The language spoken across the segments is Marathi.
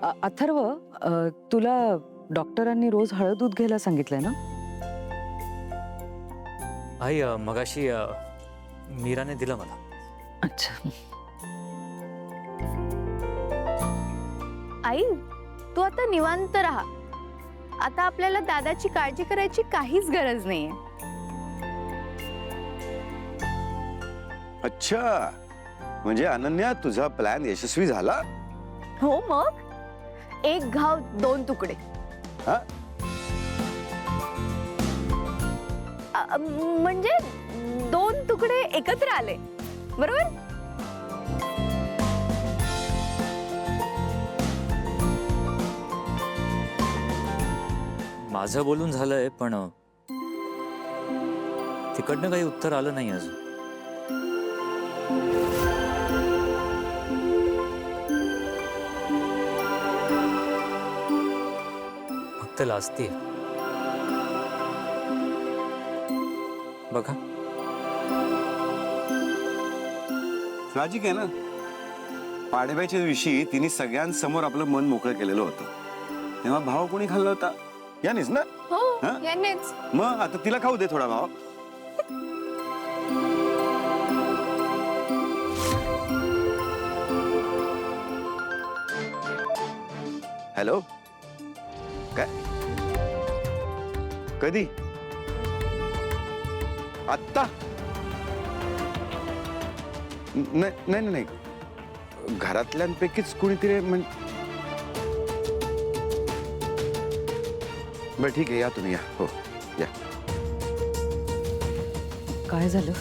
अथर्व, तुला डॉक्टरांनी रोज हळद दूध घ्यायला सांगितलंय ना? आई मगाशी मीराने दिलं मला. अच्छा. आई, तू आता निवांत राहा. आता आपल्याला दादाची काळजी करायची काहीच गरज नाहीये. अच्छा, म्हणजे अनन्या तुझा प्लॅन यशस्वी झाला? हो मग, एक घाव दोन तुकडे. हा? म्हणजे दोन तुकडे एकत्र आले, बरोबर? माझं बोलून झालंय, पण तिकडनं काही उत्तर आलं नाही अजून. फक्त लाजते. बघा, साहजिक आहे ना. पाडव्याच्या दिवशी तिने सगळ्यांसमोर आपलं मन मोकळं केलेलं होतं, तेव्हा भाव कोणी खाल्ला होता? यानेच ना. हो, हा? यानेच. मग आता तिला खाऊ दे थोडा भाव. हॅलो, काय? कधी? आत्ता? नाही नाही, घरातल्यांपैकीच कोणीतरी बरं ठीक आहे, या तुम्ही, या. हो, या. काय झालं?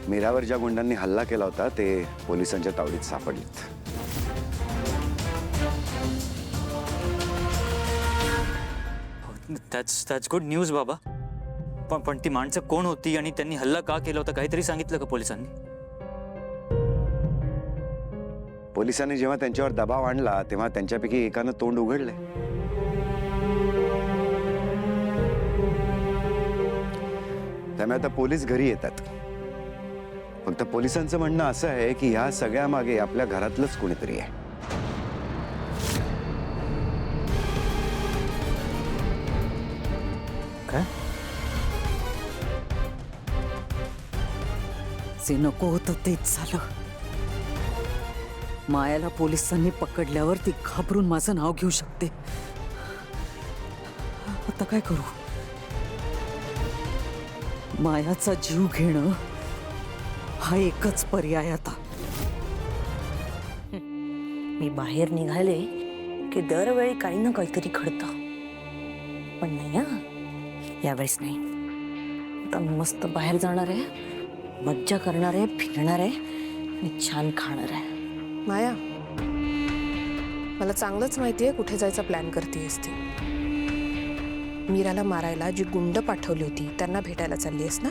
मीरावर ज्या गुंडांनी हल्ला केला होता ते पोलिसांच्या तावडीत सापडलेत. दॅट्स गुड न्यूज बाबा. पण ती माणसं कोण होती आणि त्यांनी हल्ला का केला होता, काहीतरी सांगितलं का पोलिसांनी? पोलिसांनी जेव्हा त्यांच्यावर दबाव आणला तेव्हा त्यांच्यापैकी एकानं तोंड उघडलंय. त्यामुळे आता पोलीस घरी येतात. फक्त पोलिसांचं म्हणणं असं आहे की ह्या सगळ्या मागे आपल्या घरातलंच कोणीतरी आहे. काय? जे नको होतं तेच झालं. मायाला पोलिसांनी पकडल्यावर ती घाबरून माझं नाव घेऊ शकते. आता काय करू? मायाचा जीव घेणं हा एकच पर्याय आता. मी बाहेर निघाले की दरवेळी काही ना काहीतरी घडतं, पण नाही हा, यावेळेस नाही. आता मस्त बाहेर जाणार आहे, मज्जा करणार आहे, फिरणार आहे आणि छान खाणार आहे. माया, मला चांगलंच माहितीये कुठे जायचा प्लॅन करतेयस ती. मीराला मारायला जी गुंड पाठवली होती त्यांना भेटायला चाललीयस ना?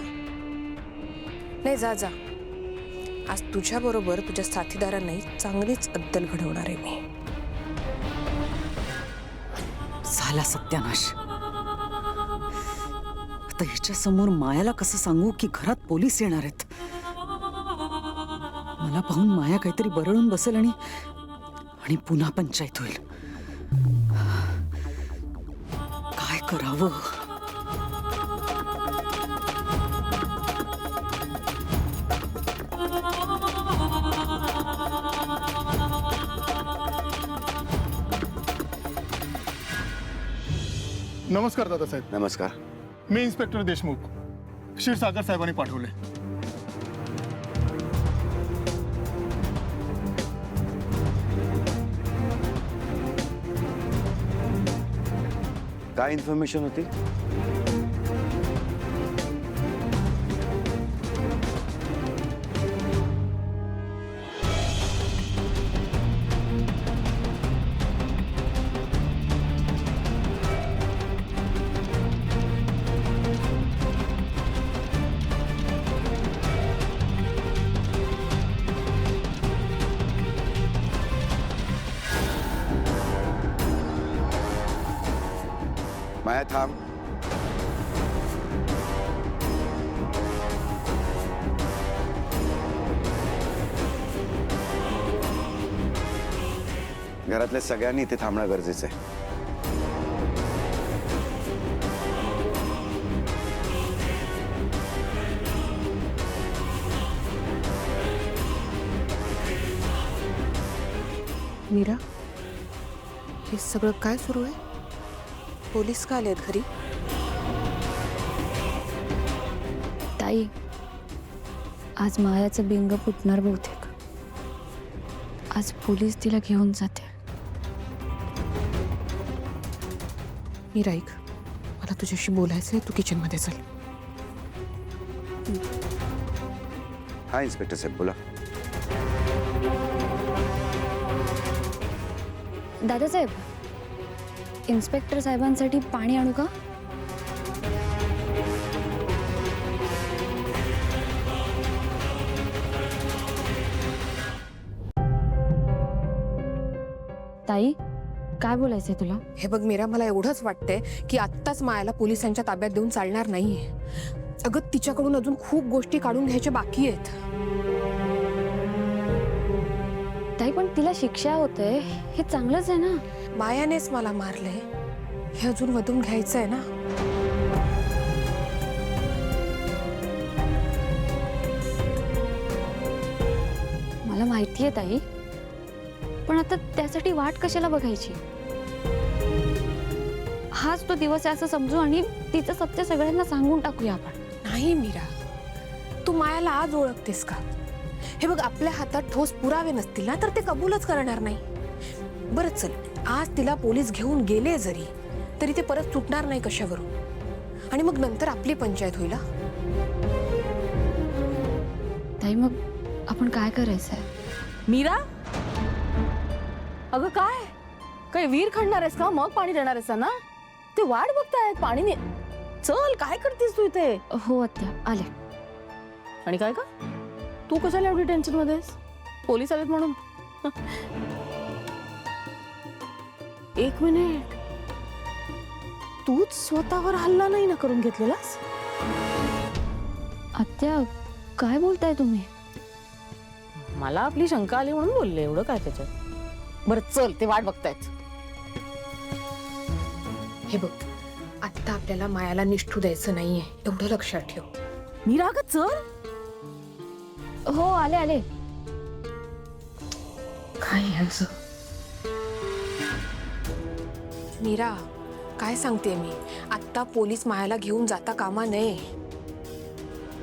नाही, जा जा. आज तुझ्या बरोबर तुझ्या साथीदारांनाही चांगलीच अद्दल घडवणार आहे मी. झाला सत्यानाश. आता हिच्या समोर मायाला कसं सांगू की घरात पोलीस येणार आहेत? मला पाहून माया काहीतरी बरळून बसेल आणि पुन्हा पंचायत होईल. काय करावं? नमस्कार दादासाहेब. नमस्कार. मी इन्स्पेक्टर देशमुख. क्षीरसागर साहेबांनी पाठवले. काय इन्फॉर्मेशन होती? माया थांब. घरातल्या सगळ्यांनी इथे थांबणं गरजेचं आहे. मीरा, हे सगळं काय सुरू आहे? पोलीस का आलेत घरी? ताई, आज मायाचं बिंग फुटणार बहुतेक. आज पोलीस तिला घेऊन जाते. मीरा ऐक, मला तुझ्याशी बोलायचंय. तू किचन मध्ये चल. हा इन्स्पेक्टर साहेब बोला. दादासाहेब, इन्स्पेक्टर साहेबांसाठी पाणी आणू का? ताई, काय बोलायचंय तुला? हे बघ मीरा, मला एवढंच वाटतंय की आत्ताच मायाला पोलिसांच्या ताब्यात देऊन चालणार नाहीये. अगं, तिच्याकडून अजून खूप गोष्टी काढून घ्यायच्या बाकी आहेत. ताई, पण तिला शिक्षा होते हे चांगलंच आहे ना. मायानेच मला मारलंय, हे अजून वधून घ्यायचंय ना. मला माहितीये ताई, पण आता त्यासाठी वाट कशाला बघायची? हाच तो दिवस आहे असं समजू आणि तिचं सत्य सगळ्यांना सांगून टाकूया आपण. नाही मीरा, तू मायाला आज ओळखतेस का? हे बघ, आपल्या हातात ठोस पुरावे नसतील ना तर ते कबूलच करणार नाही. बरं चल, आज तिला पोलीस घेऊन गेले जरी तरी ते परत सुटणार नाही कशावरून. आणि मग नंतर आपली पंचायत होईल. ताई, मग आपण काय करायचंय? मीरा, अगं काय काय वीर खणणार आहेस का? मग पाणी देणार आहेस ना? ते वाट बघतायत पाणी. चल, काय करतेस तू इथे? हो आत्या, आले. आणि काय का तू कशाला एवढी टेन्शन मध्ये आहेस? पोलीस आलेत म्हणून? एक मिनिट, तूच स्वतःवर हल्ला नाही ना करून घेतलेलास? आत्या, काय बोलताय तुम्ही? मला आपली शंका आली म्हणून बोलले, एवढं काय त्याच्यात. बरं चल, ते वाट बघतायत. हे बघ, आत्ता आपल्याला मायाला निष्ठू द्यायचं नाहीये, एवढं लक्षात ठेव. मीरा, अगं चल. हो, आले आले. काय ह्याचं? मीरा, काय सांगते मी, आत्ता पोलीस मायाला घेऊन जाता कामा नये.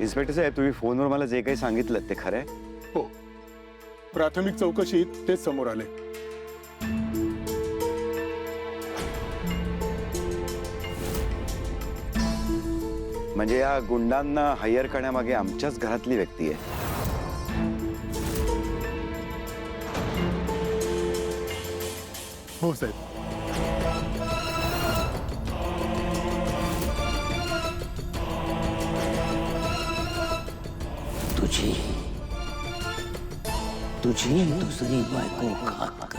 इन्स्पेक्टर साहेब, तुम्ही फोनवर मला जे काही सांगितलं ते खरं आहे? हो, प्राथमिक चौकशीत तेच समोर आले. म्हणजे या गुंडांना हायर करण्यामागे आमच्याच घरातली व्यक्ती आहे. हो साहेब. तुझी दुसरी बायको खात